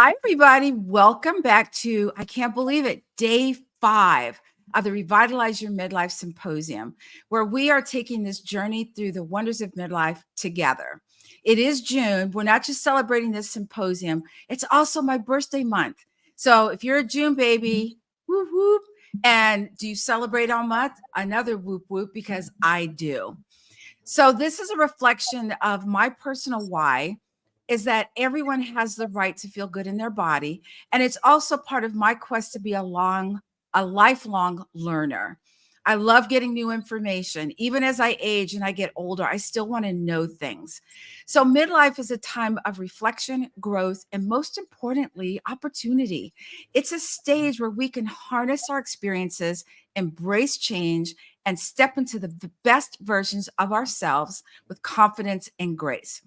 Hi, everybody. Welcome back to, I can't believe it, day 5 of the Revitalize Your Midlife Symposium, where we are taking this journey through the wonders of midlife together. It is June. We're not just celebrating this symposium, it's also my birthday month. So if you're a June baby, whoop, whoop. And do you celebrate all month? Another whoop, whoop, because I do. So this is a reflection of my personal why is that everyone has the right to feel good in their body. And it's also part of my quest to be a lifelong learner. I love getting new information. Even as I age and I get older, I still want to know things. So midlife is a time of reflection, growth, and most importantly, opportunity. It's a stage where we can harness our experiences, embrace change, and step into the best versions of ourselves with confidence and grace.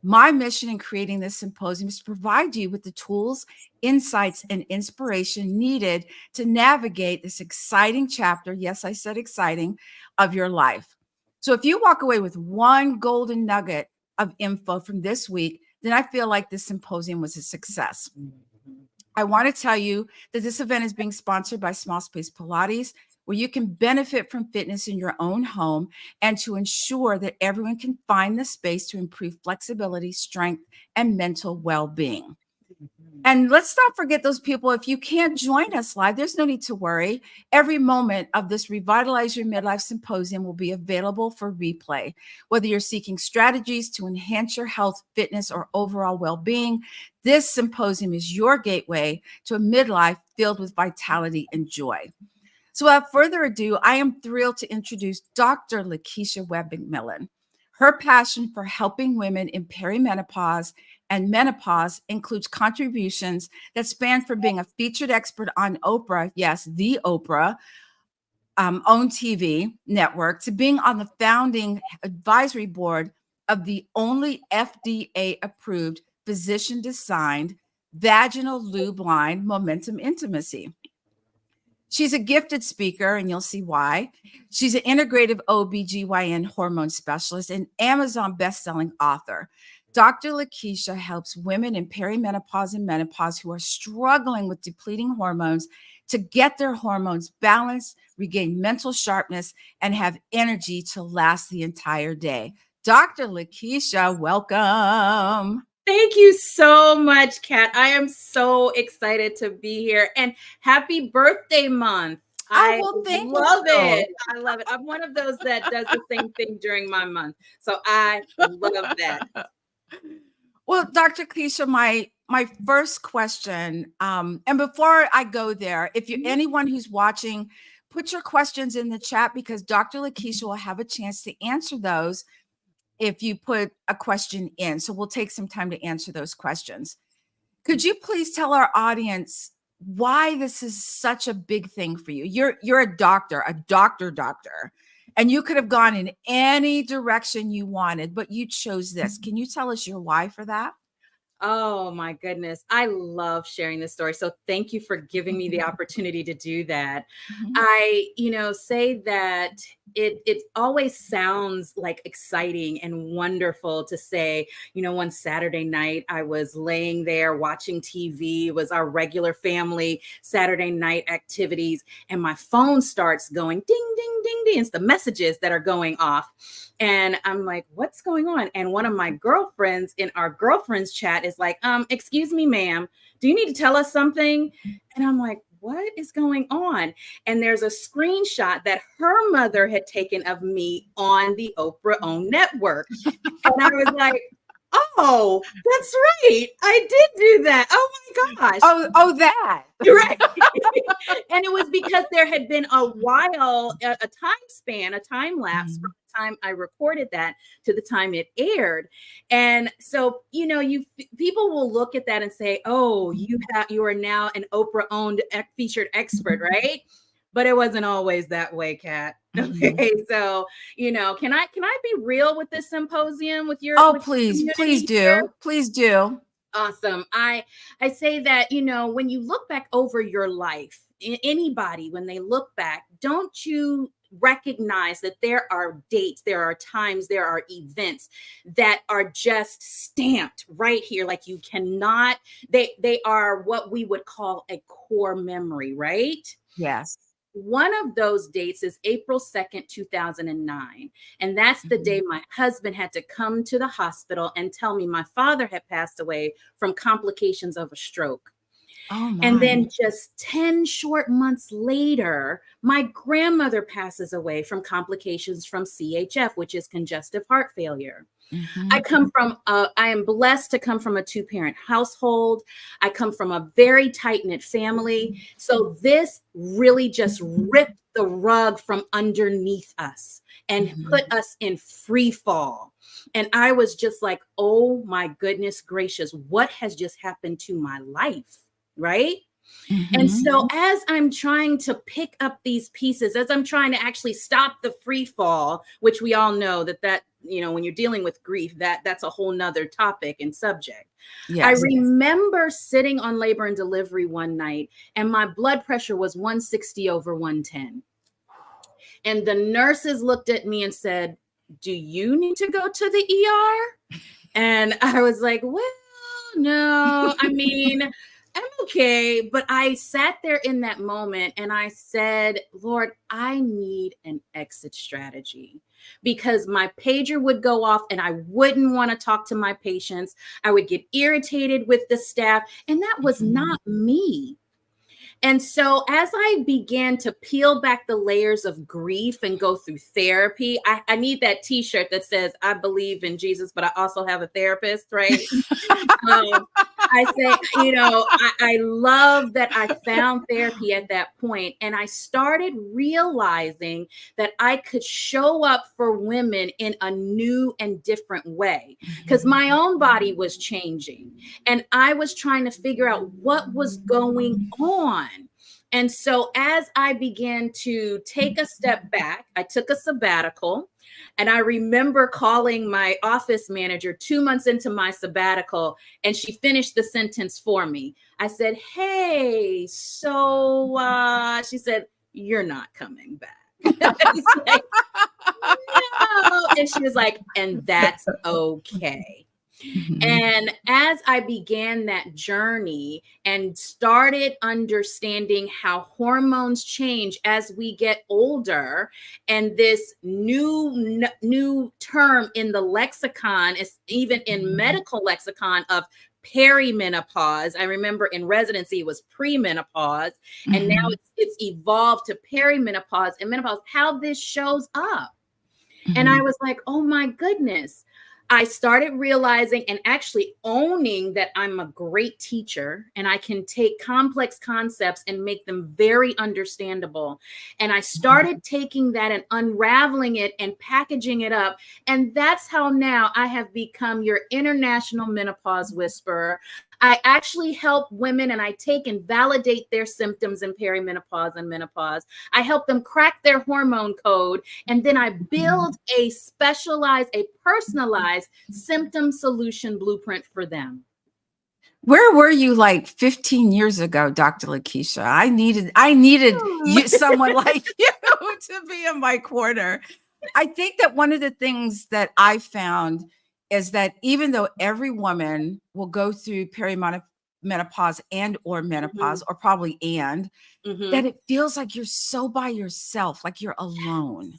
My mission in creating this symposium is to provide you with the tools, insights, and inspiration needed to navigate this exciting chapter, yes, I said exciting, of your life. So if you walk away with one golden nugget of info from this week, then I feel like this symposium was a success. I want to tell you that this event is being sponsored by Small Space Pilates, where you can benefit from fitness in your own home and to ensure that everyone can find the space to improve flexibility, strength, and mental well-being. And let's not forget those people. If you can't join us live, there's no need to worry. Every moment of this Revitalize Your Midlife Symposium will be available for replay. Whether you're seeking strategies to enhance your health, fitness, or overall well-being, this symposium is your gateway to a midlife filled with vitality and joy. So without further ado, I am thrilled to introduce Dr. LaKeischa McMillan. Her passion for helping women in perimenopause and menopause includes contributions that span from being a featured expert on Oprah, yes, the Oprah, own TV network, to being on the founding advisory board of the only FDA-approved physician-designed vaginal lube line, Momentum Intimacy. She's a gifted speaker, and you'll see why. She's an integrative OBGYN hormone specialist and Amazon bestselling author. Dr. LaKeischa helps women in perimenopause and menopause who are struggling with depleting hormones to get their hormones balanced, regain mental sharpness, and have energy to last the entire day. Dr. LaKeischa, welcome. Thank you so much, Kat. I am so excited to be here, and happy birthday month. I love it. I love it. I'm one of those that does the same thing during my month. So I love that. Well, Dr. LaKeischa, my first question, and before I go there, if you anyone who's watching, put your questions in the chat because Dr. LaKeischa will have a chance to answer those if you put a question in. So we'll take some time to answer those questions. Could you please tell our audience why this is such a big thing for you? You're a doctor, and you could have gone in any direction you wanted, but you chose this. Can you tell us your why for that? Oh my goodness. I love sharing this story. So thank you for giving me the opportunity to do that. I, say that it always sounds like exciting and wonderful to say, one Saturday night I was laying there watching TV. It was our regular family Saturday night activities, and my phone starts going ding, ding, ding, ding. It's the messages that are going off. And I'm like, what's going on? And one of my girlfriends in our girlfriends chat is like, excuse me, ma'am, do you need to tell us something? And I'm like, what is going on? And there's a screenshot that her mother had taken of me on the Oprah owned network. And I was like, oh, that's right. I did do that. Oh my gosh. Oh, that. You're right. And it was because there had been a while, a time span, a time lapse from the time I recorded that to the time it aired. And so, people will look at that and say, oh, you are now an Oprah owned featured expert, right? But it wasn't always that way, Kat. Okay, so can I be real with this symposium with your? Oh, please do. Please do. Awesome. I say that when you look back over your life, anybody when they look back, don't you recognize that there are dates, there are times, there are events that are just stamped right here. Like you cannot, they are what we would call a core memory, right? Yes. One of those dates is April 2nd, 2009. And that's the day my husband had to come to the hospital and tell me my father had passed away from complications of a stroke. Oh my. And then just 10 short months later, my grandmother passes away from complications from CHF, which is congestive heart failure. I am blessed to come from a 2-parent household. I come from a very tight-knit family. So this really just ripped the rug from underneath us and put us in free fall. And I was just like, oh my goodness gracious, what has just happened to my life? Right? And so as I'm trying to pick up these pieces, as I'm trying to actually stop the free fall, which we all know that, you know, when you're dealing with grief, that's a whole nother topic and subject. Yes. I remember sitting on labor and delivery one night and my blood pressure was 160 over 110. And the nurses looked at me and said, "Do you need to go to the ER?" And I was like, well, no, I mean, I'm okay. But I sat there in that moment and I said, Lord, I need an exit strategy, because my pager would go off and I wouldn't want to talk to my patients. I would get irritated with the staff, and that was not me. And so as I began to peel back the layers of grief and go through therapy, I need that t-shirt that says, I believe in Jesus, but I also have a therapist, right? I say, you know, I love that I found therapy at that point. And I started realizing that I could show up for women in a new and different way, because my own body was changing. And I was trying to figure out what was going on. And so as I began to take a step back, I took a sabbatical. And I remember calling my office manager 2 months into my sabbatical, and she finished the sentence for me. I said, hey, so she said, "You're not coming back." Like, no. And she was like, "And that's okay." And as I began that journey and started understanding how hormones change as we get older, and this new term in the lexicon is even in medical lexicon of perimenopause. I remember in residency it was premenopause, and now it's evolved to perimenopause and menopause, how this shows up. And I was like, oh my goodness. I started realizing and actually owning that I'm a great teacher and I can take complex concepts and make them very understandable. And I started taking that and unraveling it and packaging it up. And that's how now I have become your international menopause whisperer. I actually help women, and I take and validate their symptoms in perimenopause and menopause. I help them crack their hormone code, and then I build a specialized, a personalized symptom solution blueprint for them. Where were you like 15 years ago, Dr. LaKeisha? I needed someone like you to be in my corner. I think that one of the things that I found is that even though every woman will go through perimenopause and or menopause, or probably that it feels like you're so by yourself, like you're alone.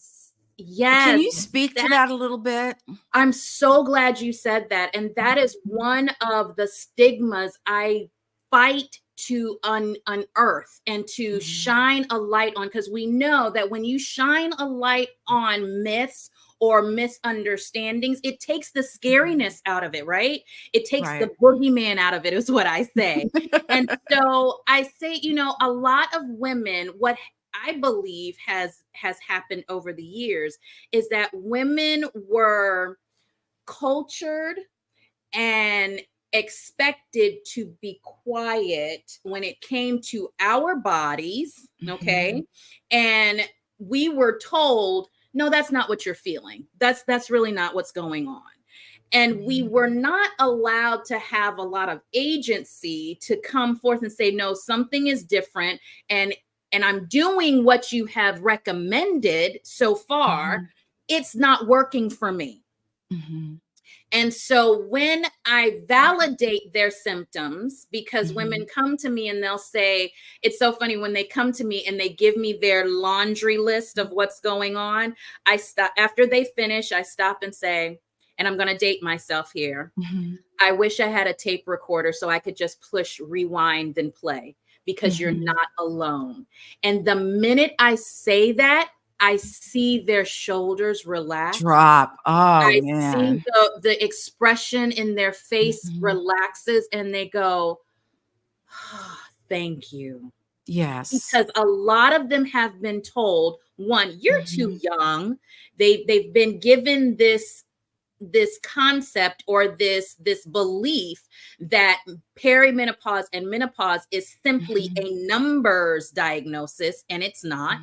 Yes. Can you speak to that a little bit? I'm so glad you said that. And that is one of the stigmas I fight to unearth and to shine a light on, because we know that when you shine a light on myths or misunderstandings, it takes the scariness out of it, right? It takes the boogeyman out of it, is what I say. And so I say, you know, a lot of women, what I believe has happened over the years is that women were cultured and expected to be quiet when it came to our bodies, okay? And we were told, no, that's not what you're feeling. That's really not what's going on. And we were not allowed to have a lot of agency to come forth and say, no, something is different. And and I'm doing what you have recommended so far, it's not working for me. And so when I validate their symptoms, because women come to me and they'll say, it's so funny when they come to me and they give me their laundry list of what's going on. I stop after they finish, I stop and say, and I'm going to date myself here. I wish I had a tape recorder so I could just push rewind and play, because you're not alone. And the minute I say that, I see their shoulders relax. Drop. Oh, I man. see the expression in their face relaxes, and they go, oh, thank you. Yes. Because a lot of them have been told, one, you're too young. They've been given this concept or this belief that perimenopause and menopause is simply a numbers diagnosis, and it's not.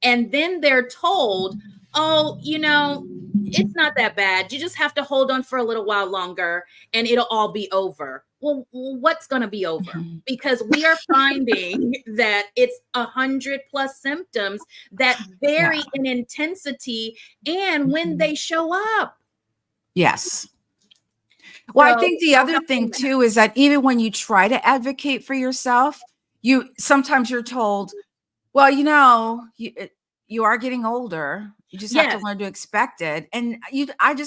And then they're told, oh, you know, it's not that bad. You just have to hold on for a little while longer and it'll all be over. Well, what's going to be over? Because we are finding that it's 100+ symptoms that vary in intensity and when they show up. Yes. Well, I think the other thing too is that even when you try to advocate for yourself, sometimes you're told, well, you know, you are getting older. You just have to learn to expect it. And I'm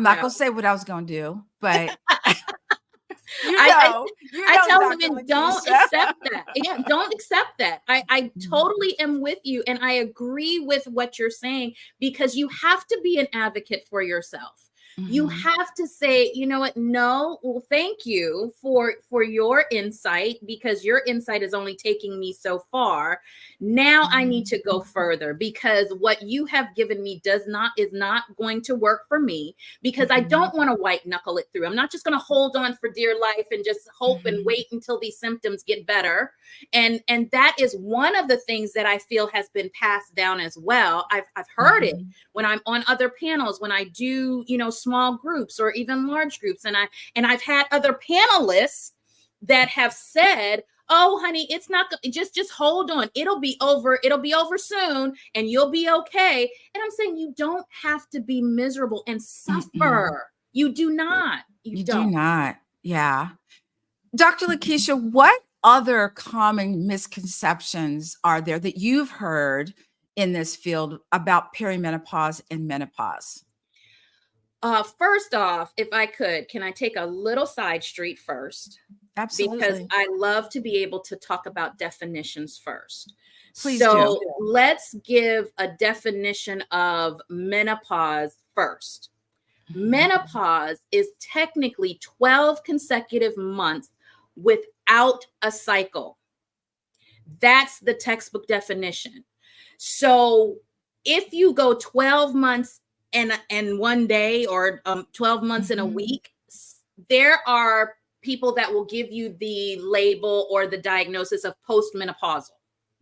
not going to say what I was going to do, but I tell women, don't accept that. Yeah, don't accept that. I totally am with you. And I agree with what you're saying, because you have to be an advocate for yourself. You have to say, you know what? No, well, thank you for your insight, because your insight is only taking me so far. Now I need to go further, because what you have given me is not going to work for me, because I don't want to white knuckle it through. I'm not just going to hold on for dear life and just hope and wait until these symptoms get better. And that is one of the things that I feel has been passed down as well. I've heard it when I'm on other panels, when I do, small groups or even large groups. And I've had other panelists that have said, oh, honey, it's not just hold on. It'll be over. It'll be over soon and you'll be okay. And I'm saying, you don't have to be miserable and suffer. You do not. You do not. Yeah. Dr. LaKeischa, what other common misconceptions are there that you've heard in this field about perimenopause and menopause? First off, if I could, can I take a little side street first? Absolutely. Because I love to be able to talk about definitions first. Please do. do. Let's give a definition of menopause first. Menopause is technically 12 consecutive months without a cycle. That's the textbook definition. So if you go 12 months and 1 day or 12 months in a week, there are people that will give you the label or the diagnosis of postmenopausal.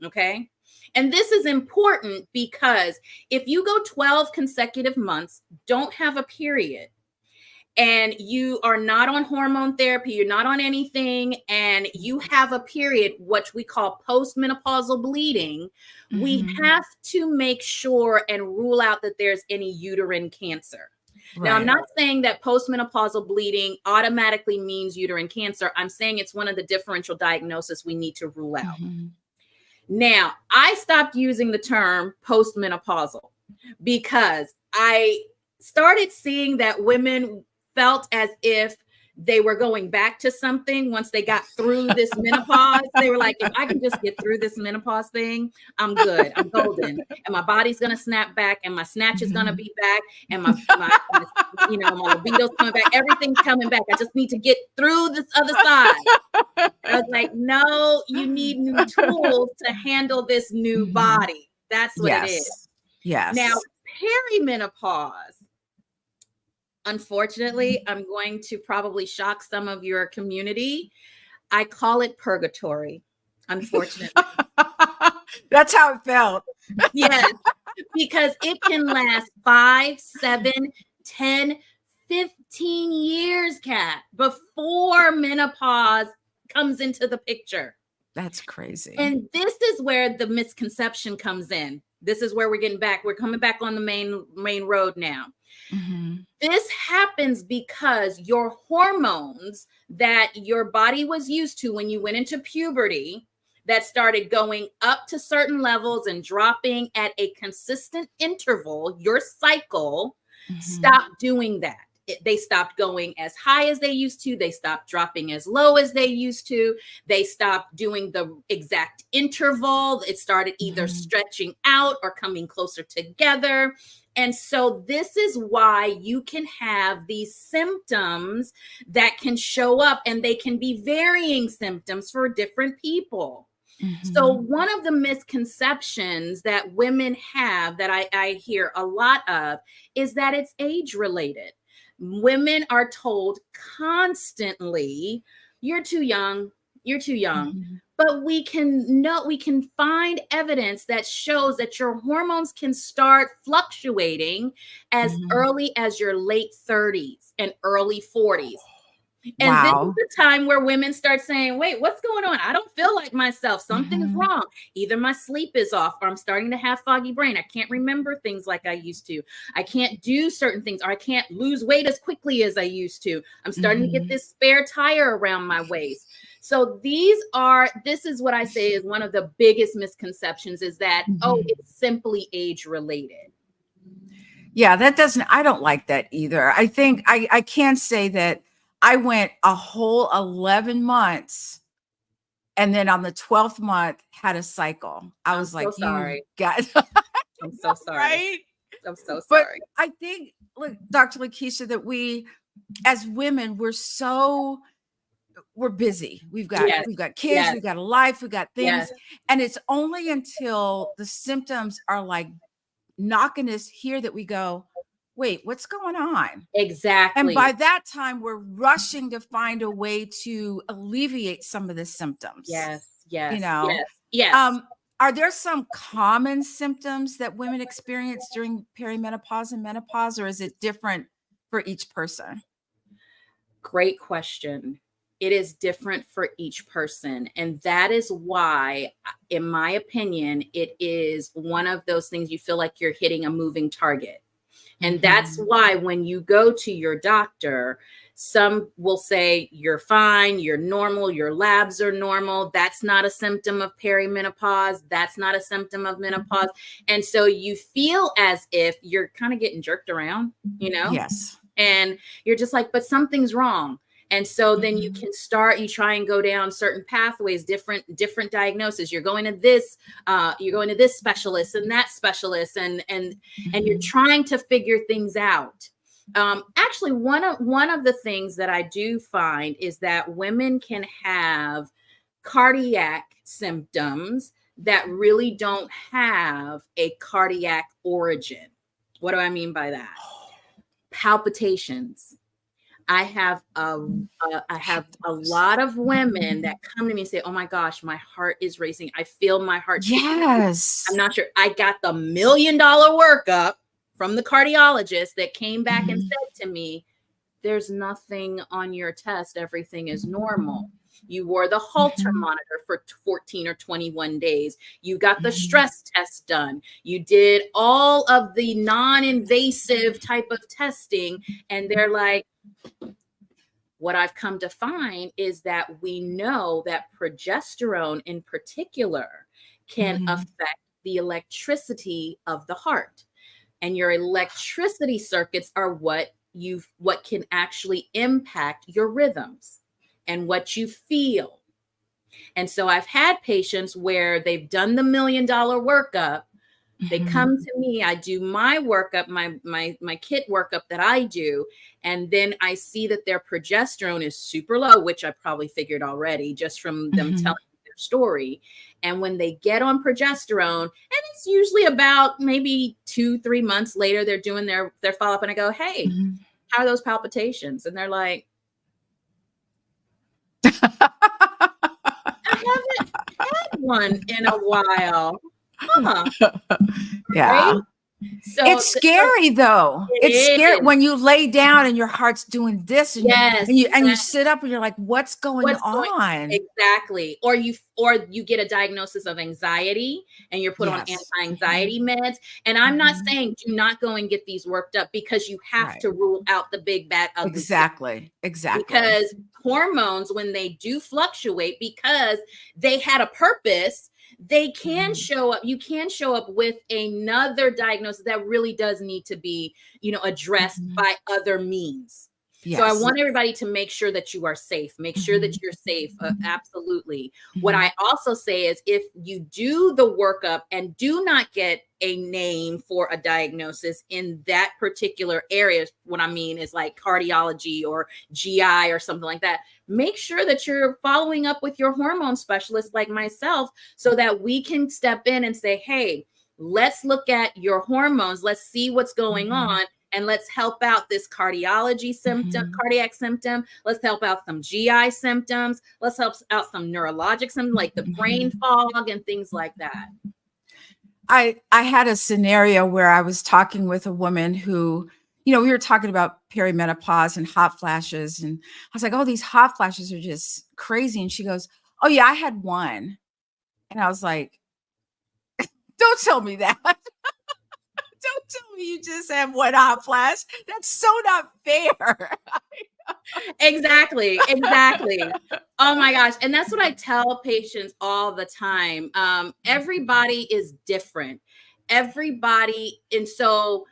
Okay. And this is important because if you go 12 consecutive months, don't have a period, and you are not on hormone therapy, you're not on anything, and you have a period, which we call postmenopausal bleeding, we have to make sure and rule out that there's any uterine cancer. Right. Now, I'm not saying that postmenopausal bleeding automatically means uterine cancer. I'm saying it's one of the differential diagnoses we need to rule out. Now, I stopped using the term postmenopausal because I started seeing that women felt as if they were going back to something once they got through this menopause. They were like, if I can just get through this menopause thing, I'm good. I'm golden. And my body's going to snap back, and my snatch is going to be back, and my libido's coming back. Everything's coming back. I just need to get through this other side. I was like, no, you need new tools to handle this new body. That's what it is. Yes. Now, perimenopause. Unfortunately, I'm going to probably shock some of your community. I call it purgatory, unfortunately. That's how it felt. Yes, because it can last 5, 7, 10, 15 years, Kat, before menopause comes into the picture. That's crazy. And this is where the misconception comes in. This is where we're coming back on the main road now. Mm-hmm. This happens because your hormones that your body was used to when you went into puberty, that started going up to certain levels and dropping at a consistent interval, your cycle, stopped doing that. They stopped going as high as they used to. They stopped dropping as low as they used to. They stopped doing the exact interval. It started either stretching out or coming closer together. And so this is why you can have these symptoms that can show up, and they can be varying symptoms for different people. So one of the misconceptions that women have that I hear a lot of is that it's age related. Women are told constantly, you're too young, you're too young. But we can find evidence that shows that your hormones can start fluctuating as early as your late 30s and early 40s. And this is the time where women start saying, wait, what's going on? I don't feel like myself. Something's wrong. Either my sleep is off, or I'm starting to have foggy brain. I can't remember things like I used to. I can't do certain things, or I can't lose weight as quickly as I used to. I'm starting to get this spare tire around my waist. So this is what I say is one of the biggest misconceptions, is that, oh, it's simply age related. Yeah, I don't like that either. I think I can say that I went a whole 11 months, and then on the 12th month had a cycle. I was like, so sorry. You got I'm so sorry. Right? I'm so sorry. But I think, look, Dr. LaKeisha, that we as women, we're busy. We've got kids, we've got a life, we've got things. And it's only until the symptoms are like knocking us here that we go, wait, what's going on? Exactly. And by that time, we're rushing to find a way to alleviate some of the symptoms. Yes. Are there some common symptoms that women experience during perimenopause and menopause, or is it different for each person? Great question. It is different for each person. And that is why, in my opinion, it is one of those things you feel like you're hitting a moving target. And that's why when you go to your doctor, some will say you're fine, you're normal, your labs are normal. That's not a symptom of perimenopause. That's not a symptom of menopause. And so you feel as if you're kind of getting jerked around, Yes. And you're just like, but something's wrong. And so then you try and go down certain pathways, different diagnoses. You're going to this specialist and that specialist, and you're trying to figure things out. Actually, one of the things that I do find is that women can have cardiac symptoms that really don't have a cardiac origin. What do I mean by that? Palpitations. I have a lot of women that come to me and say, oh my gosh, my heart is racing. I feel my heart. Yes. I'm not sure. I got the $1 million workup from the cardiologist that came back and said to me, there's nothing on your test. Everything is normal. You wore the Holter monitor for 14 or 21 days. You got the stress test done. You did all of the non-invasive type of testing. And they're like, what I've come to find is that we know that progesterone in particular can affect the electricity of the heart. And your electricity circuits are what can actually impact your rhythms and what you feel. And so I've had patients where they've done the $1 million workup. They come to me, I do my workup, my kit workup that I do, and then I see that their progesterone is super low, which I probably figured already just from them telling me their story. And when they get on progesterone, and it's usually about maybe 2-3 months later, they're doing their follow-up, and I go, hey, how are those palpitations? And they're like, I haven't had one in a while. Yeah. Right? So, It's scary though. It's it scary is. when you lay down and your heart's doing this and Yes, you sit up and you're like, what's going what's going on? exactly. Or you get a diagnosis of anxiety and you're put on Yes. anti-anxiety meds. And I'm not Mhm. saying do not go and get these worked up, because you have Right. to rule out the big bad ugly sick. Exactly. Exactly. Because hormones, when they do fluctuate, because they had a purpose, they can Mhm. show up. You can show up with another diagnosis that really does need to be, addressed Mhm. by other means. So I Yes. want everybody to make sure that you are safe. Make sure that Mhm. you're safe. Absolutely. What Mhm. I also say is, if you do the workup and do not get a name for a diagnosis in that particular area, what I mean is like cardiology or GI or something like that, make sure that you're following up with your hormone specialist like myself, so that we can step in and say, hey, let's look at your hormones. Let's see what's going Mhm. on, and let's help out this Mhm. cardiac symptom. Let's help out some GI symptoms. Let's help out some neurologic symptoms like the brain Mhm. fog and things like that. I had a scenario where I was talking with a woman who, we were talking about perimenopause and hot flashes, and I was like, "Oh, these hot flashes are just crazy." And she goes, "Oh yeah, I had one." And I was like, "Don't tell me that. Don't tell me you just had one hot flash. That's so not fair." Exactly, exactly. Oh my gosh. And that's what I tell patients all the time. Everybody is different. Everybody. And so,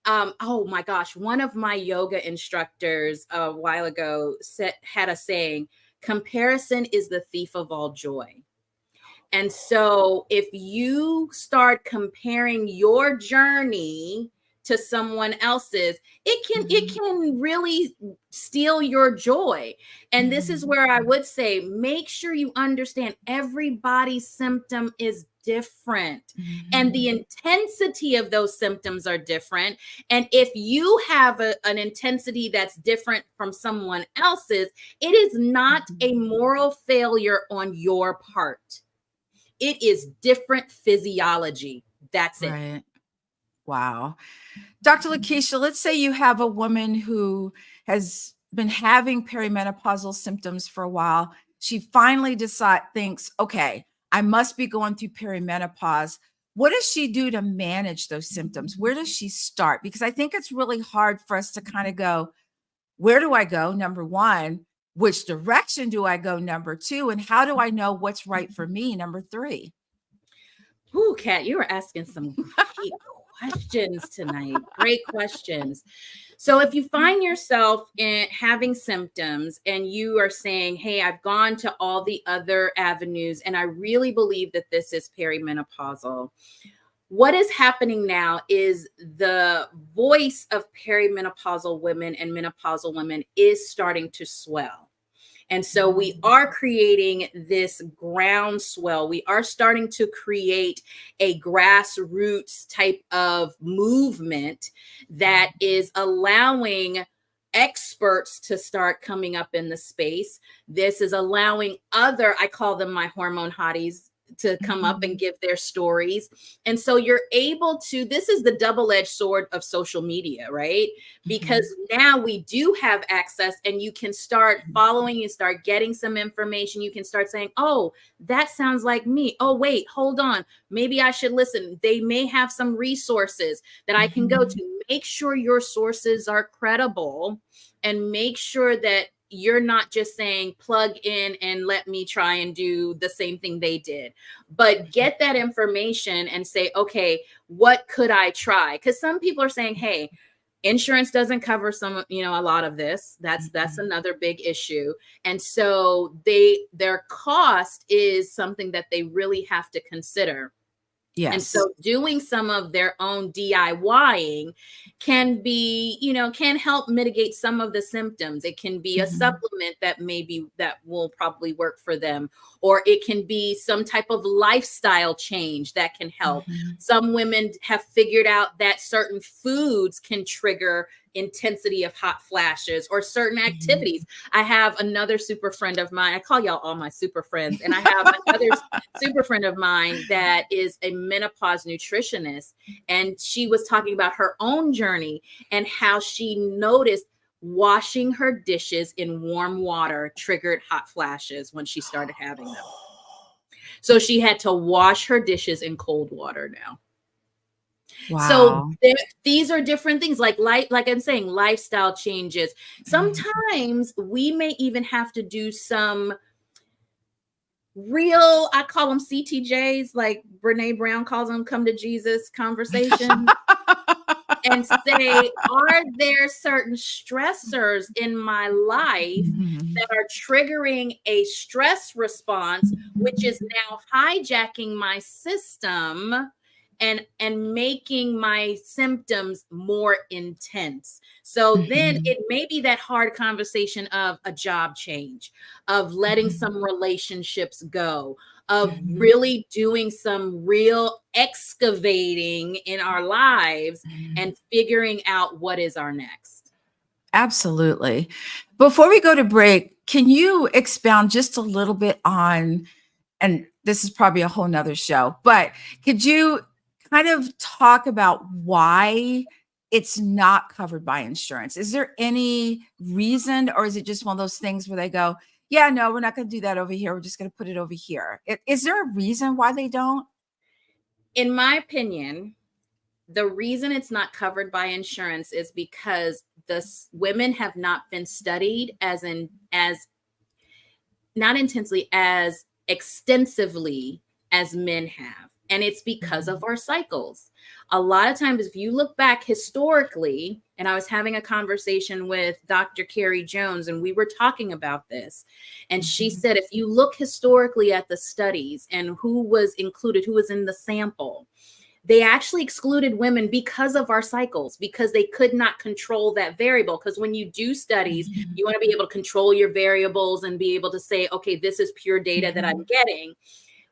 oh my gosh, one of my yoga instructors a while ago had a saying: comparison is the thief of all joy. And so if you start comparing your journey to someone else's, it Mhm. can really steal your joy. And this is Mhm. where I would say, make sure you understand everybody's symptom is different, and the Mhm. intensity of those symptoms are different. And if you have an intensity that's different from someone else's, it is not a Mhm. moral failure on your part. It is different physiology. That's it. Right. Wow. Dr. LaKeisha, let's say you have a woman who has been having perimenopausal symptoms for a while. She finally thinks, okay, I must be going through perimenopause. What does she do to manage those symptoms? Where does she start? Because I think it's really hard for us to kind of go, where do I go? Number one, which direction do I go? Number two, and how do I know what's right for me? Number three. Ooh, Kat, you were asking some great questions tonight. Great questions. So if you find yourself having symptoms and you are saying, hey, I've gone to all the other avenues and I really believe that this is perimenopausal, what is happening now is the voice of perimenopausal women and menopausal women is starting to swell. And so we are creating this groundswell. We are starting to create a grassroots type of movement that is allowing experts to start coming up in the space. This is allowing I call them my hormone hotties, to come up and Mhm. give their stories. And so you're able to, this is the double-edged sword of social media, right? Because Mhm. now we do have access, and you can start following, you start getting some information. You can start saying, oh, that sounds like me. Oh, wait, hold on. Maybe I should listen. They may have some resources that I can go Mhm. to. Make sure your sources are credible, and make sure that you're not just saying plug in and let me try and do the same thing they did, but get that information and say, okay, what could I try? Because some people are saying, hey, insurance doesn't cover a lot of this. That's Mhm. another big issue. And so their cost is something that they really have to consider. And Yes. so doing some of their own DIYing can be, can help mitigate some of the symptoms. It can be a Mhm. supplement that will probably work for them, or it can be some type of lifestyle change that can help. Mhm. Some women have figured out that certain foods can trigger intensity of hot flashes or certain activities. I have another super friend of mine. I call y'all all my super friends. And I have another super friend of mine that is a menopause nutritionist. And she was talking about her own journey and how she noticed washing her dishes in warm water triggered hot flashes when she started having them. So she had to wash her dishes in cold water now. Wow. So these are different things like I'm saying, lifestyle changes. Sometimes we may even have to do some real, I call them CTJs, like Brene Brown calls them, come to Jesus conversation. And say, are there certain stressors in my life that are triggering a stress response, which is now hijacking my system and making my symptoms more intense? So then it may be that hard conversation of a job change, of letting some relationships go, of really doing some real excavating in our lives and figuring out what is our next. Absolutely. Before we go to break, can you expound just a little bit on, and this is probably a whole nother show, but could you kind of talk about why it's not covered by insurance? Is there any reason, or is it just one of those things where they go, yeah, no, we're not going to do that over here. We're just going to put it over here. Is there a reason why they don't? In my opinion, the reason it's not covered by insurance is because the women have not been studied as not intensely, as extensively as men have. And it's because of our cycles. A lot of times, if you look back historically, and I was having a conversation with Dr. Carrie Jones, and we were talking about this, and she said, if you look historically at the studies and who was included, who was in the sample, they actually excluded women because of our cycles, because they could not control that variable. Because when you do studies, you want to be able to control your variables and be able to say, okay, this is pure data that I'm getting.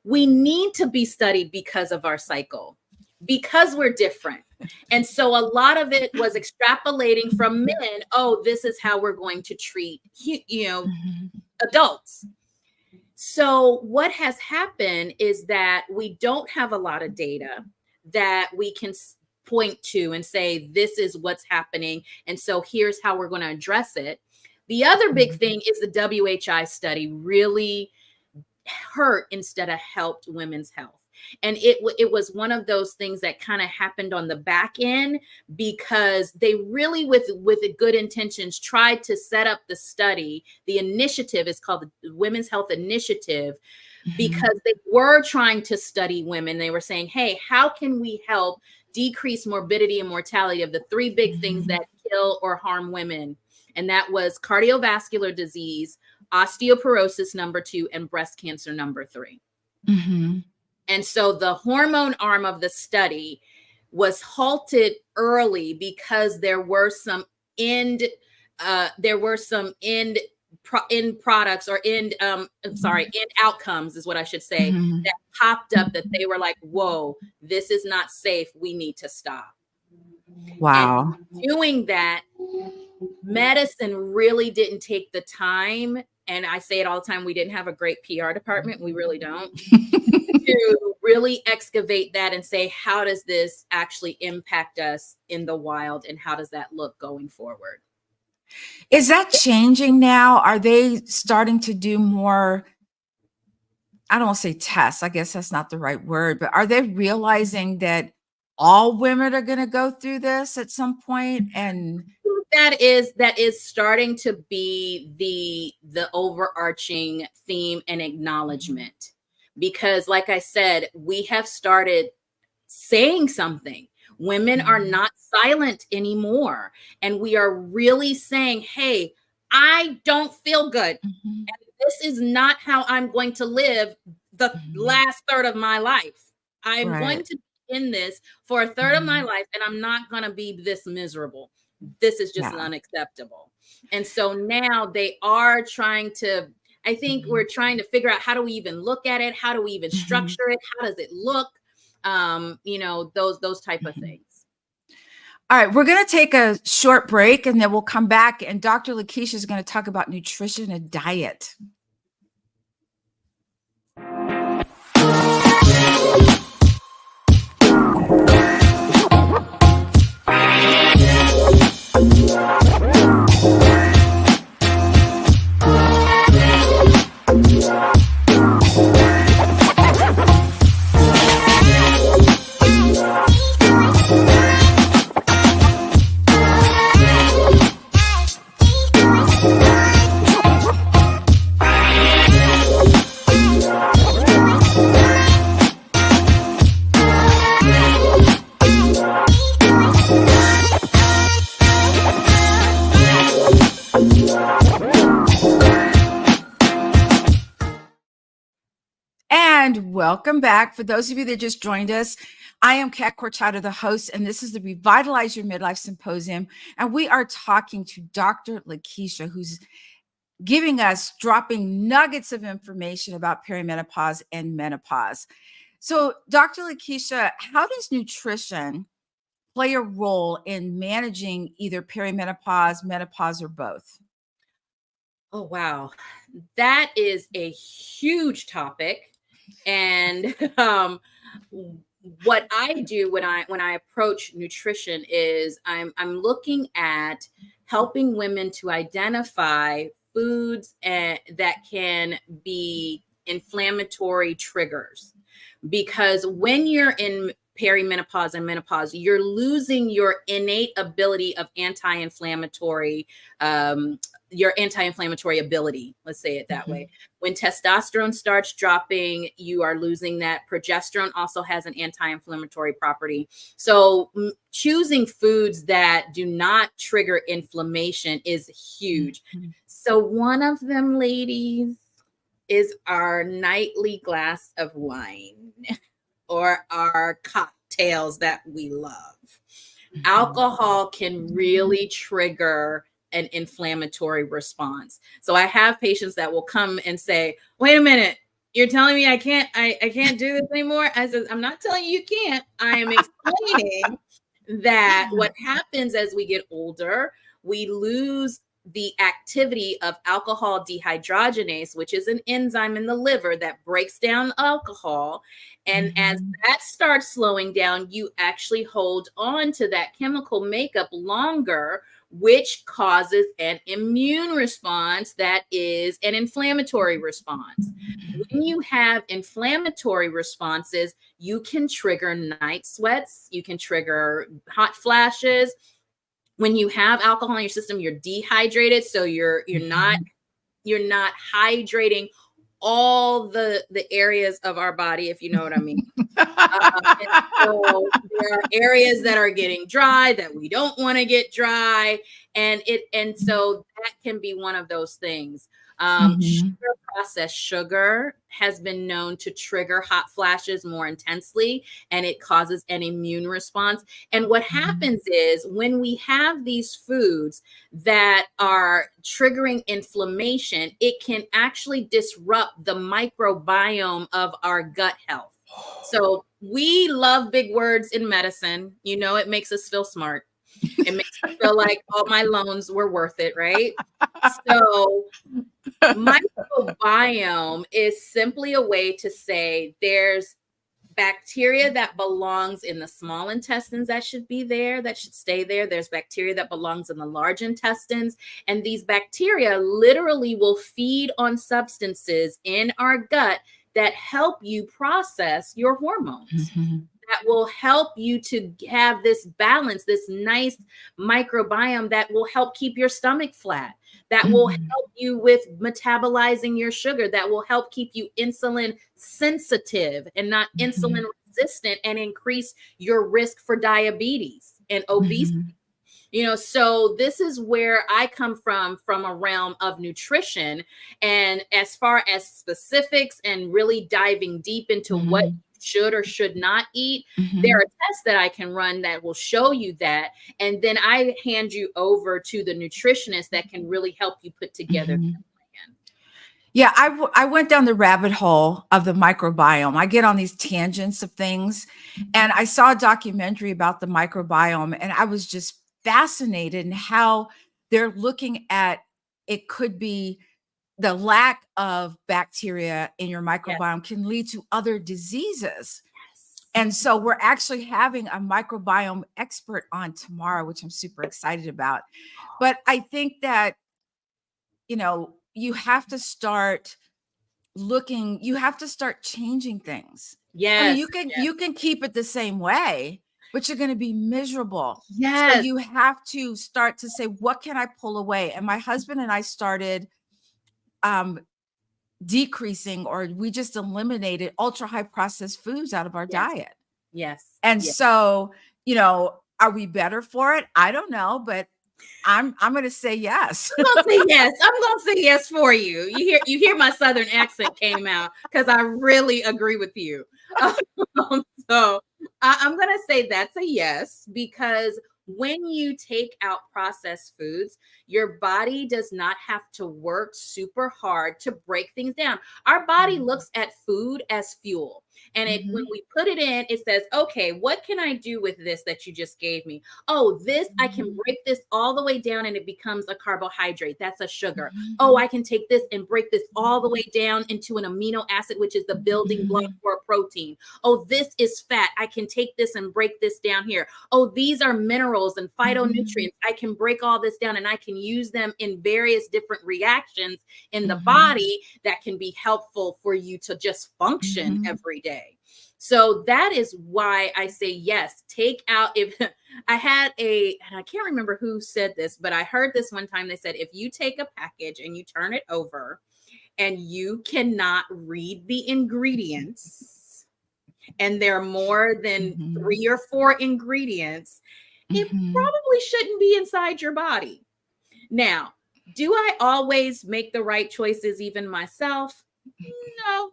We need to be studied because of our cycle, because we're different. And so a lot of it was extrapolating from men. Oh, this is how we're going to treat, adults. So what has happened is that we don't have a lot of data that we can point to and say, this is what's happening. And so here's how we're going to address it. The other big thing is the WHI study really hurt instead of helped women's health. And it was one of those things that kind of happened on the back end, because they really, with good intentions, tried to set up the study. The initiative is called the Women's Health Initiative, because they were trying to study women. They were saying, hey, how can we help decrease morbidity and mortality of the three big things that kill or harm women? And that was cardiovascular disease, osteoporosis, number 2, and breast cancer, number 3. And so the hormone arm of the study was halted early because there were some end products, or end outcomes is what I should say, that popped up that they were like, whoa, this is not safe. We need to stop. Wow. And doing that, medicine really didn't take the time. And I say it all the time, we didn't have a great PR department. We really don't. To really excavate that and say, how does this actually impact us in the wild? And how does that look going forward? Is that changing now? Are they starting to do more, I don't want to say tests, I guess that's not the right word, but are they realizing that all women are going to go through this at some point? And that is starting to be the overarching theme and acknowledgement, because like I said, we have started saying something. Women are not silent anymore, and we are really saying, hey, I don't feel good, and this is not how I'm going to live the last third of my life. I'm going to be in this for a third of my life, and I'm not going to be this miserable. This is just unacceptable. And so now they are trying to, I think we're trying to figure out, how do we even look at it? How do we even structure it? How does it look? Those type of things. All right, we're going to take a short break and then we'll come back and Dr. LaKeisha is going to talk about nutrition and diet. And welcome back. For those of you that just joined us, I am Kat Cortado, the host, and this is the Revitalize Your Midlife Symposium. And we are talking to Dr. LaKeisha, who's giving us, dropping nuggets of information about perimenopause and menopause. So, Dr. LaKeisha, how does nutrition play a role in managing either perimenopause, menopause, or both? Oh, wow. That is a huge topic. And what I do when I approach nutrition is I'm looking at helping women to identify foods that can be inflammatory triggers. Because when you're in perimenopause and menopause, you're losing your innate ability of anti-inflammatory ability. Let's say it that way. When testosterone starts dropping, you are losing that. Progesterone also has an anti-inflammatory property. So choosing foods that do not trigger inflammation is huge. So one of them, ladies, is our nightly glass of wine or our cocktails that we love. Alcohol can really trigger an inflammatory response. So I have patients that will come and say, wait a minute, you're telling me I can't do this anymore? I said, I'm not telling you can't. I am explaining that what happens as we get older, we lose the activity of alcohol dehydrogenase, which is an enzyme in the liver that breaks down alcohol. And as that starts slowing down, you actually hold on to that chemical makeup longer, which causes an immune response that is an inflammatory response. When you have inflammatory responses, you can trigger night sweats, you can trigger hot flashes. When you have alcohol in your system, you're dehydrated, so you're not hydrating all the areas of our body, if you know what I mean. And so there are areas that are getting dry that we don't want to get dry, and so that can be one of those things. Processed sugar has been known to trigger hot flashes more intensely, and it causes an immune response. And what happens is when we have these foods that are triggering inflammation, it can actually disrupt the microbiome of our gut health. So we love big words in medicine. You know, it makes us feel smart. It makes us feel like all my loans were worth it, right? So microbiome is simply a way to say there's bacteria that belongs in the small intestines that should be there, that should stay there. There's bacteria that belongs in the large intestines. And these bacteria literally will feed on substances in our gut that help you process your hormones. That will help you to have this balance, this nice microbiome that will help keep your stomach flat, that will help you with metabolizing your sugar, that will help keep you insulin sensitive and not insulin resistant, and increase your risk for diabetes and obesity. You know, so this is where I come from a realm of nutrition. And as far as specifics and really diving deep into what you should or should not eat, there are tests that I can run that will show you that. And then I hand you over to the nutritionist that can really help you put together the plan. Yeah, I went down the rabbit hole of the microbiome. I get on these tangents of things, and I saw a documentary about the microbiome, and I was just fascinated in how they're looking at it could be the lack of bacteria in your Yes. microbiome can lead to other diseases. Yes. And so we're actually having a microbiome expert on tomorrow, which I'm super excited about. But I think that, you have to start you have to start changing things. I mean, Yes. you can keep it the same way, but you're going to be miserable. So Yes. you have to start to say, what can I pull away? And my husband and I started um decreasing, or we just eliminated ultra high processed foods out of our Yes. diet. Yes. And Yes. so, are we better for it? I don't know, but I'm going to say yes. I'm gonna say yes. I'm gonna say yes for you. You hear my southern accent came out because I really agree with you. So I'm gonna say that's a yes, because when you take out processed foods, your body does not have to work super hard to break things down. Our body looks at food as fuel. And when we put it in, it says, okay, what can I do with this that you just gave me? Oh, this, I can break this all the way down and it becomes a carbohydrate. That's a sugar. Oh, I can take this and break this all the way down into an amino acid, which is the building block for a protein. Oh, this is fat. I can take this and break this down here. Oh, these are minerals and phytonutrients. I can break all this down and I can use them in various different reactions in the body that can be helpful for you to just function every day. So that is why I say yes. Take out, if I had and I can't remember who said this, but I heard this one time. They said, if you take a package and you turn it over and you cannot read the ingredients, and there are more than 3 or 4 ingredients, it probably shouldn't be inside your body. Now, do I always make the right choices, even myself? No.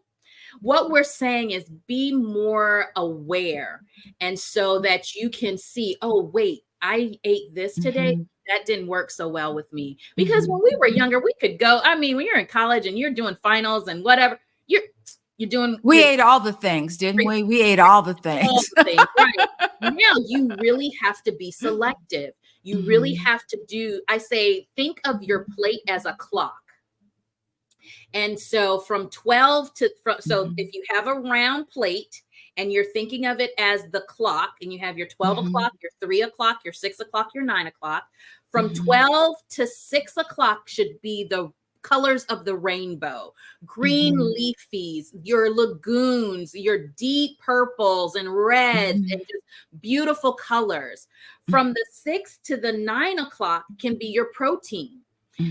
What we're saying is be more aware. And so that you can see, oh, wait, I ate this today. That didn't work so well with me. Because when we were younger, we could go. I mean, when you're in college and you're doing finals and whatever, you're doing. We ate all the things, didn't we? We ate all the All things. the things, right? Now you really have to be selective. You really have to I say, think of your plate as a clock. And so from 12 to, so if you have a round plate and you're thinking of it as the clock, and you have your 12 o'clock, your 3 o'clock, your 6 o'clock, your 9 o'clock, from 12 to 6 o'clock should be the colors of the rainbow: green leafies, your lagoons, your deep purples and reds, and just beautiful colors. From the 6 to the 9 o'clock can be your protein.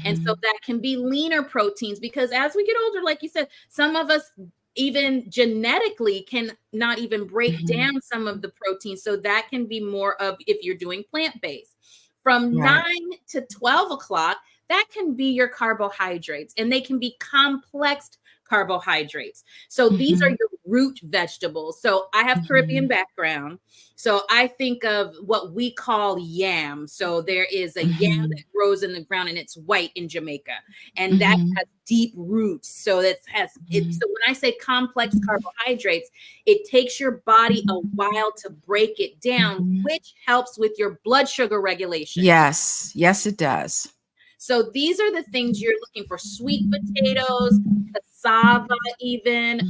And so that can be leaner proteins, because as we get older, like you said, some of us even genetically can not even break down some of the proteins. So that can be more of, if you're doing plant-based. From 9 to 12 o'clock, that can be your carbohydrates, and they can be complex carbohydrates. So these are your root vegetables. So I have Caribbean background. So I think of what we call yam. So there is a yam that grows in the ground, and it's white in Jamaica, and that has deep roots. So So when I say complex carbohydrates, it takes your body a while to break it down, which helps with your blood sugar regulation. Yes, it does. So these are the things you're looking for: sweet potatoes, cassava, even,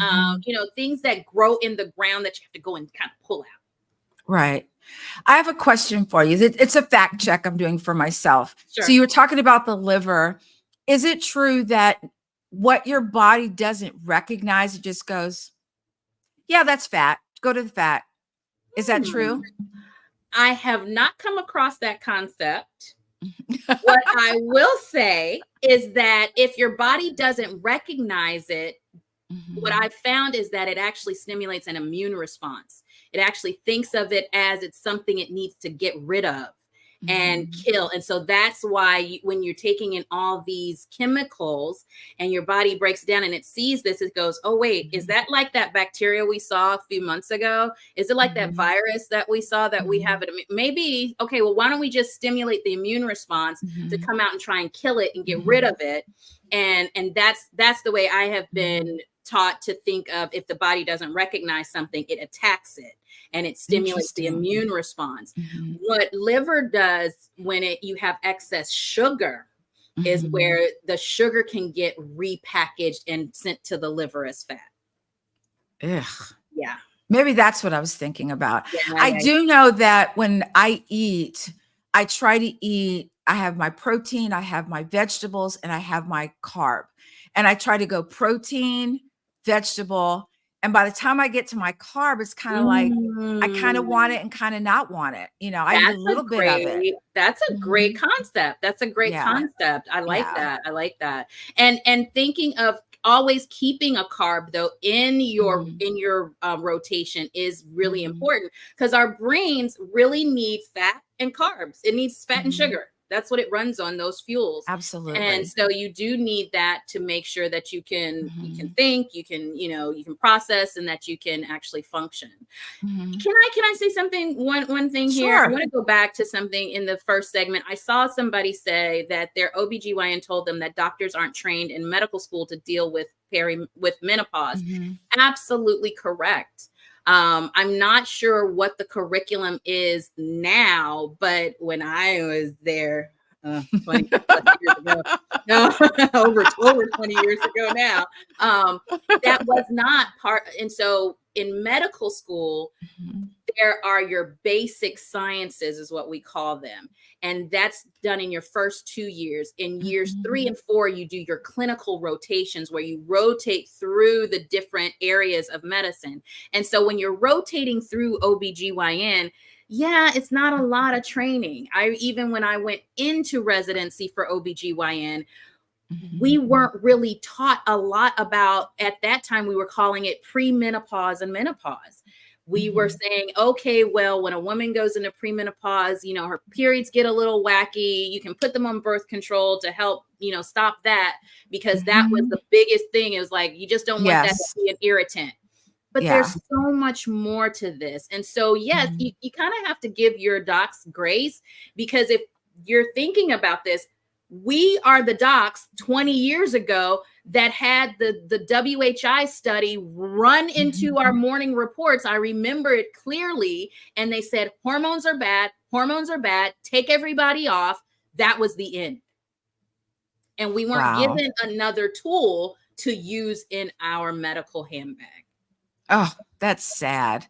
things that grow in the ground that you have to go and kind of pull out. Right. I have a question for you. It's a fact check I'm doing for myself. Sure. So you were talking about the liver. Is it true that what your body doesn't recognize, it just goes, yeah, that's fat. Go to the fat. Is that true? I have not come across that concept. What I will say is that if your body doesn't recognize it, what I've found is that it actually stimulates an immune response. It actually thinks of it as it's something it needs to get rid of. and kill. And so that's why when you're taking in all these chemicals and your body breaks down and it sees this, it goes, oh, wait, is that like that bacteria we saw a few months ago? Is it like that virus that we saw that we have? Maybe, okay, well, why don't we just stimulate the immune response to come out and try and kill it and get rid of it? And that's the way I have been taught to think of. If the body doesn't recognize something, it attacks it and it stimulates the immune response. What liver does when you have excess sugar is where the sugar can get repackaged and sent to the liver as fat. Ugh. Yeah. Maybe that's what I was thinking about. I do know that when I eat, I try to eat, I have my protein, I have my vegetables, and I have my carb. And I try to go protein, vegetable. And by the time I get to my carb, it's kind of like, I kind of want it and kind of not want it. You know, I eat a little bit of it. That's a great concept. That's a great concept. I like that. I like that. And thinking of always keeping a carb though in your rotation is really important, because our brains really need fat and carbs. It needs fat and sugar. That's what it runs on, those fuels. Absolutely. And so you do need that to make sure that you can think, you can process, and that you can actually function. Can I say something? One thing here. I want to go back to something in the first segment. I saw somebody say that their OBGYN told them that doctors aren't trained in medical school to deal with menopause. Absolutely correct. I'm not sure what the curriculum is now, but when I was there 20 years ago, no, over 20 years ago now, that was not part. And so in medical school, there are your basic sciences is what we call them. And that's done in your first 2 years. In years 3 and 4, you do your clinical rotations where you rotate through the different areas of medicine. And so when you're rotating through OBGYN, it's not a lot of training. Even when I went into residency for OBGYN, we weren't really taught a lot about, at that time, we were calling it premenopause and menopause. We were saying, okay, well, when a woman goes into premenopause, her periods get a little wacky. You can put them on birth control to help, stop that, because that was the biggest thing. It was like, you just don't want that to be an irritant. But there's so much more to this. And so, yes, you kind of have to give your docs grace, because if you're thinking about this, we are the docs 20 years ago that had the WHI study run into our morning reports. I remember it clearly. And they said, hormones are bad, take everybody off. That was the end. And we weren't given another tool to use in our medical handbag. Oh, that's sad.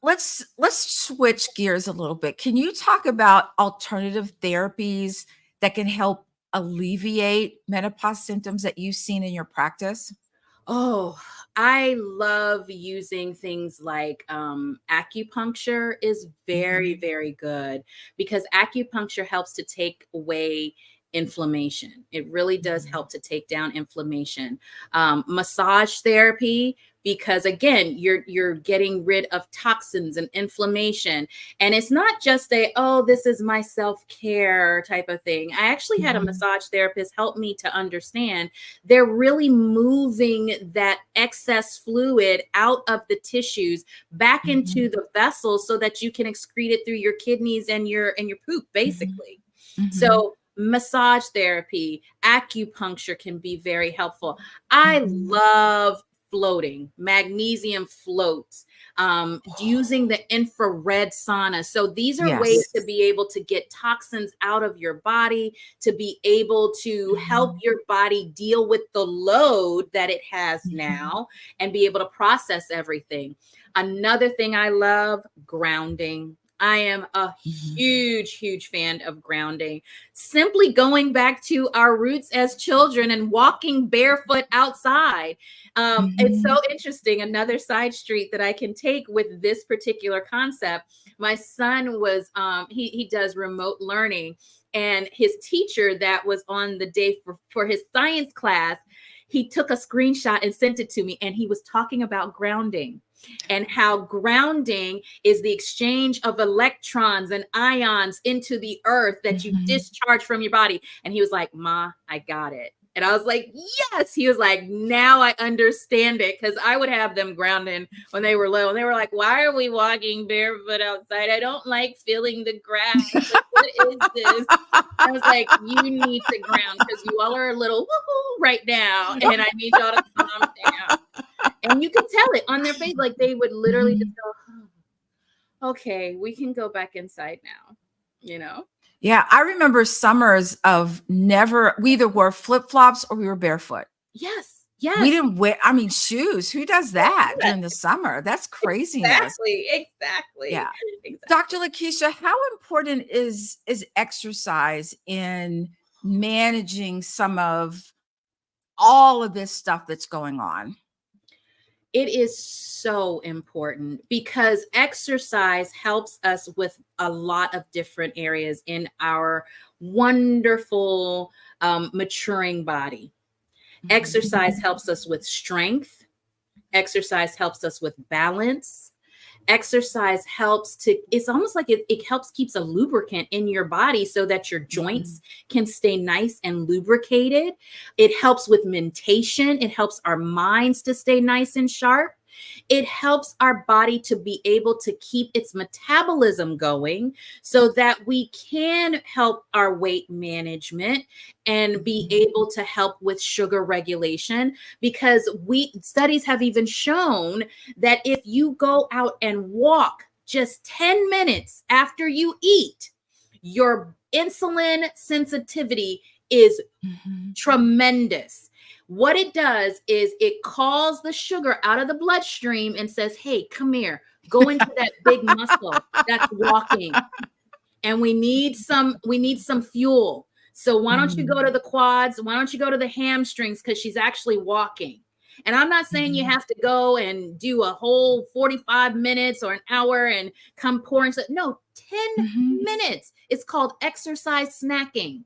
Let's switch gears a little bit. Can you talk about alternative therapies that can help alleviate menopause symptoms that you've seen in your practice? Oh, I love using things like acupuncture is very, very good, because acupuncture helps to take away inflammation. It really does help to take down inflammation. Massage therapy, because again, you're getting rid of toxins and inflammation. And it's not just this is my self-care type of thing. I actually had a massage therapist help me to understand they're really moving that excess fluid out of the tissues back into the vessels so that you can excrete it through your kidneys and your poop, basically. So massage therapy, acupuncture can be very helpful. I love floating, magnesium floats, using the infrared sauna. So these are ways to be able to get toxins out of your body, to be able to help your body deal with the load that it has now and be able to process everything. Another thing I love, grounding. I am a huge, huge fan of grounding. Simply going back to our roots as children and walking barefoot outside. It's so interesting. Another side street that I can take with this particular concept. My son was, he does remote learning, and his teacher that was on the day for his science class, he took a screenshot and sent it to me, and he was talking about grounding and how grounding is the exchange of electrons and ions into the earth that you discharge from your body. And he was like, Ma, I got it. And I was like, yes. He was like, now I understand it. Because I would have them grounding when they were little. And they were like, why are we walking barefoot outside? I don't like feeling the grass. Like, what is this? I was like, you need to ground because you all are a little woohoo right now. And I need y'all to calm down. And you could tell it on their face. Like they would literally just go, oh, okay, we can go back inside now, you know? Yeah, I remember summers of we either wore flip-flops or we were barefoot. Yes. We didn't wear, shoes. Who does that during the summer? That's craziness. Exactly. Yeah. Exactly. Dr. LaKeischa, how important is exercise in managing some of all of this stuff that's going on? It is so important because exercise helps us with a lot of different areas in our wonderful maturing body. Exercise helps us with strength. Exercise helps us with balance. Exercise helps it's almost like it helps keeps a lubricant in your body so that your joints can stay nice and lubricated. It helps with mentation. It helps our minds to stay nice and sharp. It helps our body to be able to keep its metabolism going so that we can help our weight management and be able to help with sugar regulation, because studies have even shown that if you go out and walk just 10 minutes after you eat, your insulin sensitivity is tremendous. What it does is it calls the sugar out of the bloodstream and says, hey, come here, go into that big muscle that's walking. And we need some fuel. So why don't you go to the quads? Why don't you go to the hamstrings? Because she's actually walking. And I'm not saying you have to go and do a whole 45 minutes or an hour and come pouring. No, 10 minutes. It's called exercise snacking.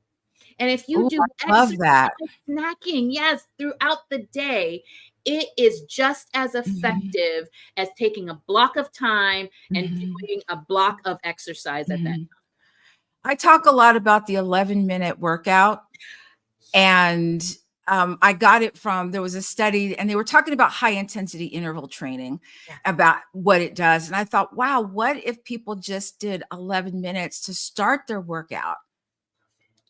And if you do exercise snacking, yes, throughout the day, it is just as effective as taking a block of time and doing a block of exercise at that time. I talk a lot about the 11-minute workout, and I got it there was a study, and they were talking about high intensity interval training, about what it does. And I thought, wow, what if people just did 11 minutes to start their workout?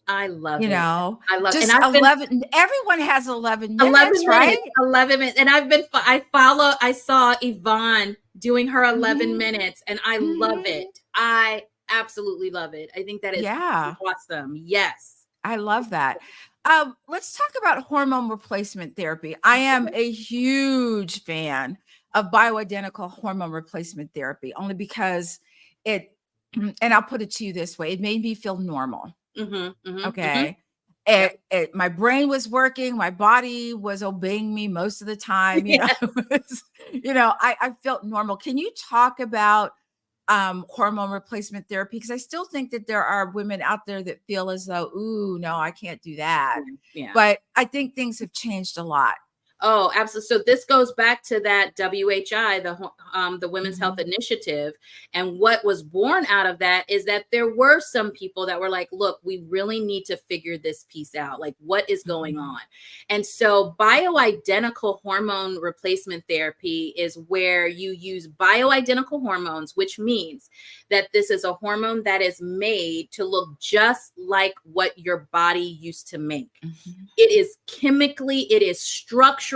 I love it. I love just and 11. Everyone has 11 minutes, right? 11 minutes. And I saw Yvonne doing her 11 minutes, and I love it. I absolutely love it. I think that is awesome. Yes. I love that. Let's talk about hormone replacement therapy. I am a huge fan of bioidentical hormone replacement therapy, only because and I'll put it to you this way, it made me feel normal. Okay. My brain was working. My body was obeying me most of the time. I felt normal. Can you talk about hormone replacement therapy? Because I still think that there are women out there that feel as though, ooh, no, I can't do that. But I think things have changed a lot. Oh, absolutely. So this goes back to that WHI, the Women's Health Initiative. And what was born out of that is that there were some people that were like, look, we really need to figure this piece out. Like, what is going on? And so bioidentical hormone replacement therapy is where you use bioidentical hormones, which means that this is a hormone that is made to look just like what your body used to make. It is structurally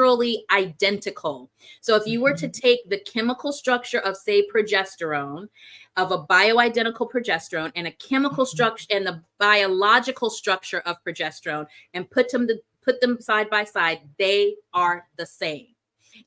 identical. So if you were to take the chemical structure of, say, progesterone, of a bioidentical progesterone, and a chemical structure and the biological structure of progesterone, and put them side by side, they are the same.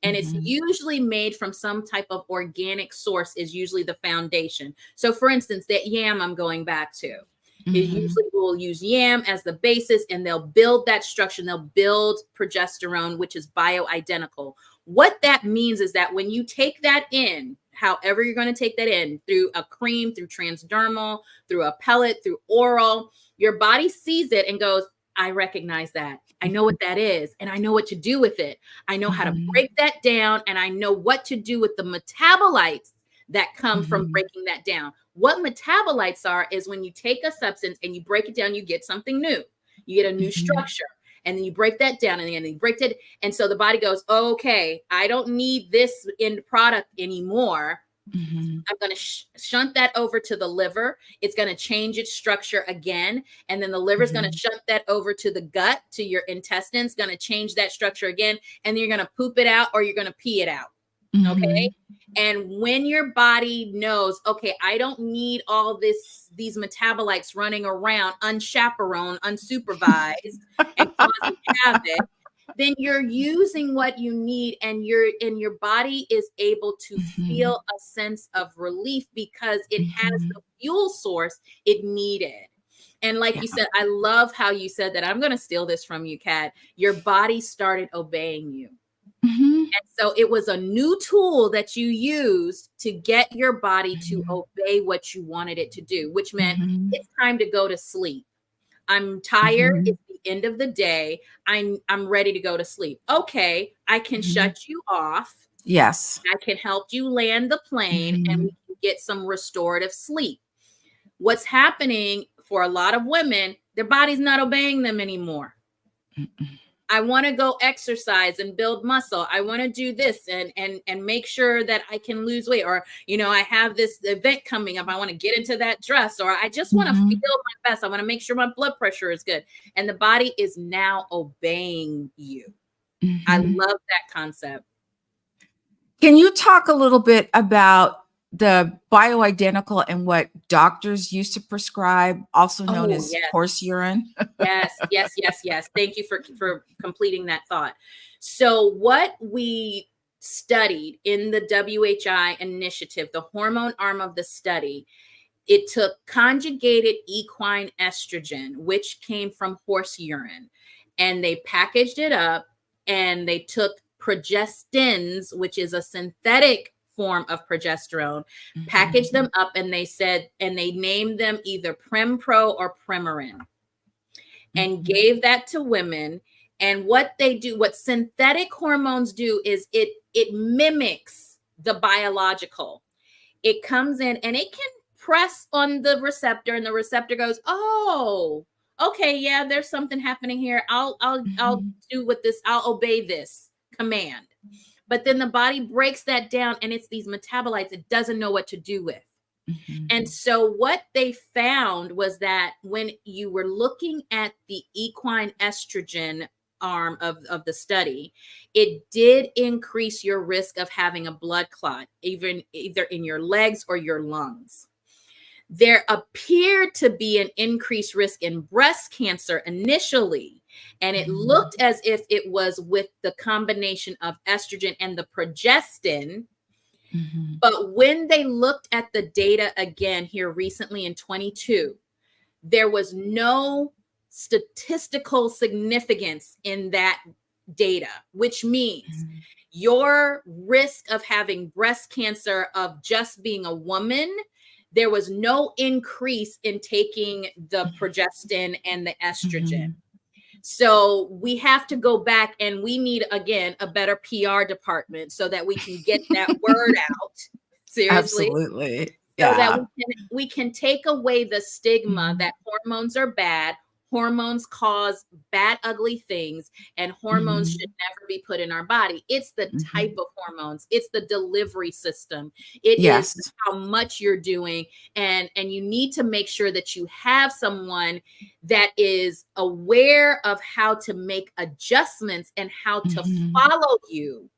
And it's usually made from some type of organic source, is usually the foundation. So for instance, that yam I'm going back to, it usually will use yam as the basis, and they'll build that structure, and they'll build progesterone, which is bioidentical. What that means is that when you take that in, however you're going to take that in, through a cream, through transdermal, through a pellet, through oral, your body sees it and goes, I recognize that. I know what that is, and I know what to do with it. I know how to break that down, and I know what to do with the metabolites that come from breaking that down. What metabolites are is when you take a substance and you break it down, you get something new. You get a new structure, and then you break that down, and then you break it. And so the body goes, okay, I don't need this end product anymore. I'm going to shunt that over to the liver. It's going to change its structure again. And then the liver is going to shunt that over to the gut, to your intestines, going to change that structure again. And then you're going to poop it out, or you're going to pee it out. Okay. And when your body knows, okay, I don't need all these metabolites running around unchaperoned, unsupervised, and causing havoc, then you're using what you need, and your body is able to feel a sense of relief because it has the fuel source it needed. And like you said, I love how you said that. I'm going to steal this from you, Kat. Your body started obeying you. And so it was a new tool that you used to get your body to obey what you wanted it to do, which meant it's time to go to sleep. I'm tired. It's the end of the day. I'm ready to go to sleep. Okay, I can shut you off. Yes. I can help you land the plane, and we can get some restorative sleep. What's happening for a lot of women, their body's not obeying them anymore. I want to go exercise and build muscle. I want to do this and make sure that I can lose weight. Or, I have this event coming up. I want to get into that dress, or I just want to feel my best. I want to make sure my blood pressure is good. And the body is now obeying you. I love that concept. Can you talk a little bit about the bioidentical and what doctors used to prescribe, also known as horse urine? Yes. Thank you for completing that thought. So what we studied in the WHI initiative, the hormone arm of the study, it took conjugated equine estrogen, which came from horse urine, and they packaged it up, and they took progestins, which is a synthetic form of progesterone, packaged them up, and they named them either Prempro or Premarin, and gave that to women. And what they do, what synthetic hormones do, is it mimics the biological. It comes in and it can press on the receptor, and the receptor goes, oh, okay, yeah, there's something happening here. I'll do with this. I'll obey this command. But then the body breaks that down, and it's these metabolites it doesn't know what to do with. And so what they found was that when you were looking at the equine estrogen arm of the study, it did increase your risk of having a blood clot, either in your legs or your lungs. There appeared to be an increased risk in breast cancer initially, and it looked as if it was with the combination of estrogen and the progestin. But when they looked at the data again here recently in 22, there was no statistical significance in that data, which means your risk of having breast cancer of just being a woman, there was no increase in taking the progestin and the estrogen. So we have to go back, and we need, again, a better PR department so that we can get that word out. Seriously. Absolutely. So that we can take away the stigma that hormones are bad. Hormones cause bad, ugly things, and hormones should never be put in our body. It's the type of hormones. It's the delivery system. It is how much you're doing. And you need to make sure that you have someone that is aware of how to make adjustments and how to follow you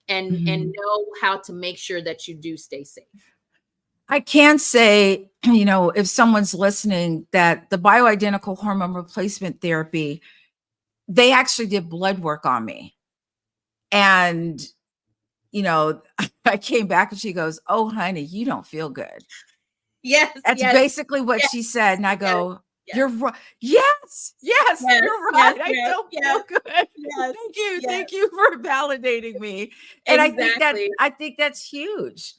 and know how to make sure that you do stay safe. I can say, if someone's listening, that the bioidentical hormone replacement therapy, they actually did blood work on me. And, I came back and she goes, oh, honey, you don't feel good. Yes. That's basically what she said. And I go, you're right. Yes, you're right. I don't feel good. Thank you. Thank you for validating me. And I think that's huge.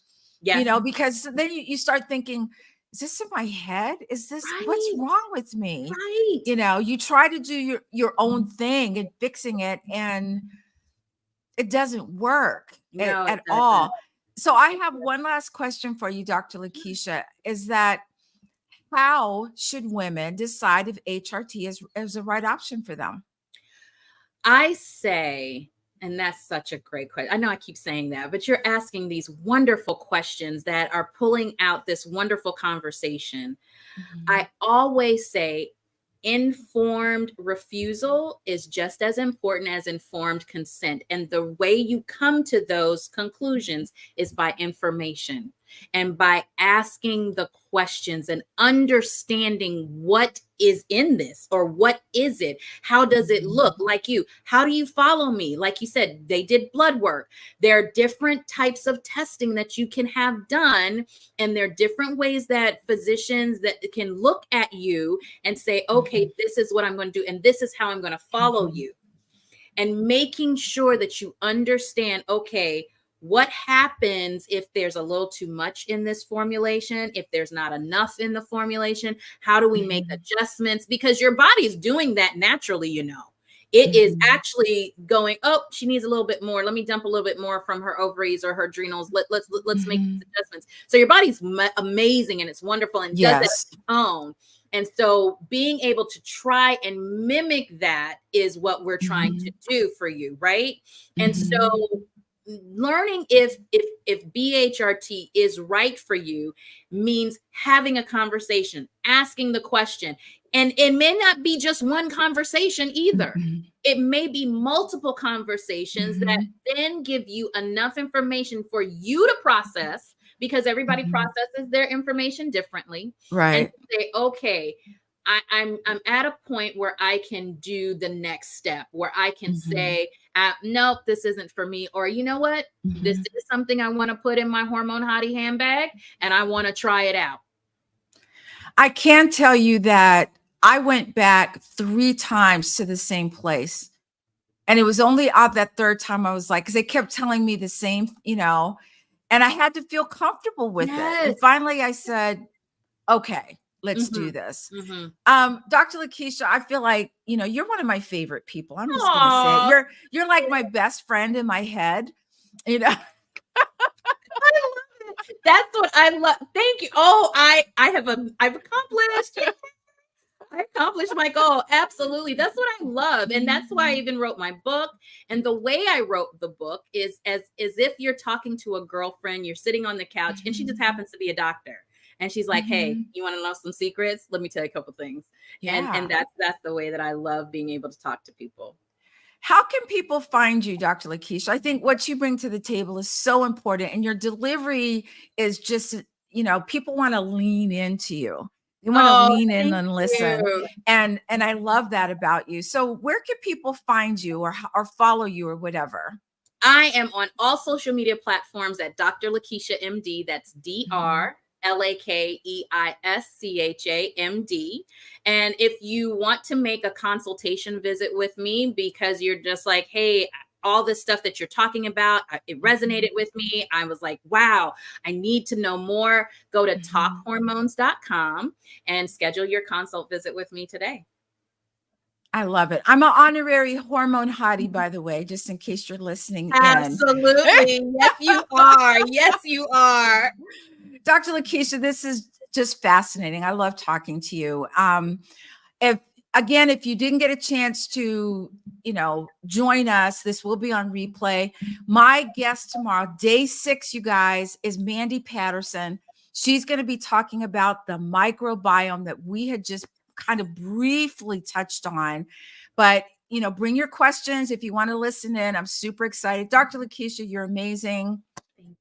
Because then you start thinking, is this in my head? Is this, what's Right. wrong with me? Right. You know, you try to do your own thing and fixing it, and it doesn't work No, it at doesn't. all. So I have one last question for you, Dr. LaKeisha, is that how should women decide if HRT is the right option for them? I say, and that's such a great question. I know I keep saying that, but you're asking these wonderful questions that are pulling out this wonderful conversation. Mhm. I always say informed refusal is just as important as informed consent. And the way you come to those conclusions is by information and by asking the questions and understanding what is in this, or what is it? How does it look? Like you, how do you follow me? Like you said, they did blood work. There are different types of testing that you can have done, and there are different ways that physicians that can look at you and say, okay, this is what I'm going to do, and this is how I'm going to follow you. And making sure that you understand, okay, what happens if there's a little too much in this formulation, if there's not enough in the formulation, how do we make adjustments? Because your body's doing that naturally, you know. It is actually going, oh, she needs a little bit more. Let me dump a little bit more from her ovaries or her adrenals. Let's make these adjustments. So your body's amazing and it's wonderful and does that Yes. on its own. And so being able to try and mimic that is what we're trying to do for you, right? And so learning if BHRT is right for you means having a conversation, asking the question. And it may not be just one conversation either. It may be multiple conversations that then give you enough information for you to process, because everybody processes their information differently. And Right. say, okay, I'm at a point where I can do the next step, where I can say, nope, this isn't for me. Or you know what? This is something I want to put in my hormone hottie handbag and I want to try it out. I can tell you that I went back 3 times to the same place. And it was only on that third time I was like, because they kept telling me the same, you know, and I had to feel comfortable with it. Yes. And finally I said, okay, let's do this. Dr. LaKeisha, I feel like, you know, you're one of my favorite people. I'm just gonna say it. Aw. You're like my best friend in my head, you know. I love it. That's what I love. Thank you. Oh, I've accomplished. I accomplished my goal. Absolutely. That's what I love. And that's why I even wrote my book. And the way I wrote the book is as if you're talking to a girlfriend, you're sitting on the couch and she just happens to be a doctor. And she's like, hey, you want to know some secrets? Let me tell you a couple things. Yeah. And that's the way that I love being able to talk to people. How can people find you, Dr. LaKeisha? I think what you bring to the table is so important, and your delivery is just, you know, people want to lean into you. They want to Oh, lean in thank and listen. you. And I love that about you. So where can people find you or follow you or whatever? I am on all social media platforms at Dr. LaKeischa MD. That's DrLakeischa MD. And if you want to make a consultation visit with me because you're just like, hey, all this stuff that you're talking about, it resonated with me. I was like, wow, I need to know more. Go to talkhormones.com and schedule your consult visit with me today. I love it. I'm an honorary hormone hottie, by the way, just in case you're listening in. Absolutely. Yes, you are. Yes, you are. Dr. LaKeisha, this is just fascinating. I love talking to you. If you didn't get a chance to, you know, join us, this will be on replay. My guest tomorrow, day 6, you guys, is Mandy Patterson. She's going to be talking about the microbiome that we had just kind of briefly touched on. But, you know, bring your questions if you want to listen in. I'm super excited. Dr. LaKeisha, you're amazing.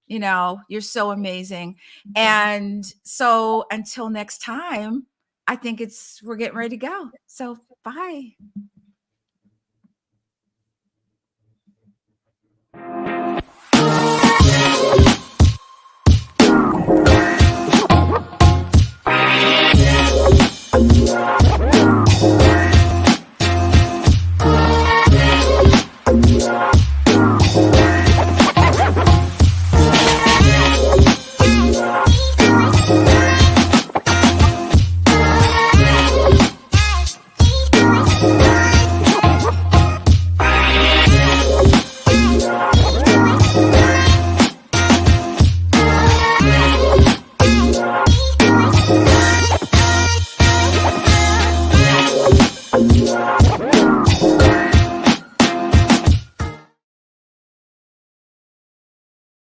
You know, you're so amazing. And so until next time, I think we're getting ready to go. So bye.